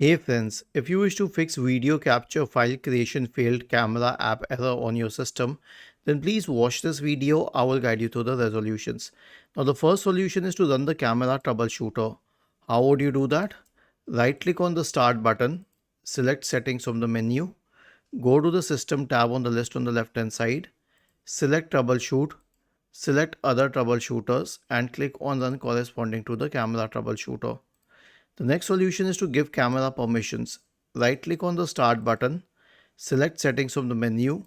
Hey friends, if you wish to fix video capture file creation failed camera app error on your system, then please watch this video. I will guide you through the resolutions. Now the first solution is to run the camera troubleshooter. How would you do that? Right click on the start button, select settings from the menu, go to the system tab on the list on the left hand side, select troubleshoot, select other troubleshooters and click on run corresponding to the camera troubleshooter. The next solution is to give camera permissions. Right click on the start button, select settings from the menu,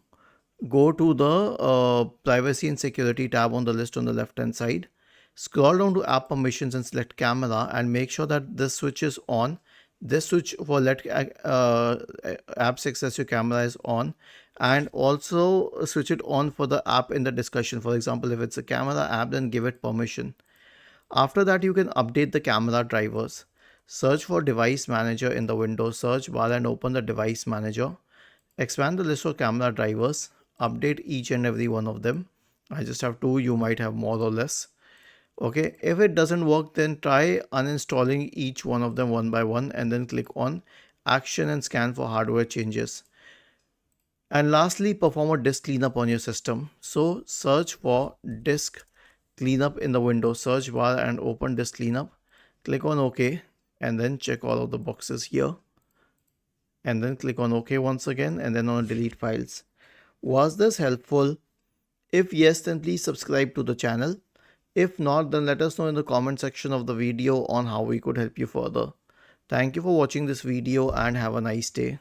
go to the privacy and security tab on the list on the left hand side, scroll down to app permissions and select camera and make sure that this switch is on. This switch for let apps access your camera is on, and also switch it on for the app in the discussion. For example, if it's a camera app, then give it permission. After that, you can update the camera drivers. Search for device manager in the Windows search bar and open the device manager. Expand the list of camera drivers. Update each and every one of them. I just have two, you might have more or less. Okay, if it doesn't work, then try uninstalling each one of them one by one and then click on action and scan for hardware changes. And lastly, perform a disk cleanup on your system. So search for disk cleanup in the Windows search bar and open disk cleanup. Click on OK and then check all of the boxes here. And then click on OK once again and then on delete files. Was this helpful? If yes, then please subscribe to the channel. If not, then let us know in the comment section of the video on how we could help you further. Thank you for watching this video and have a nice day.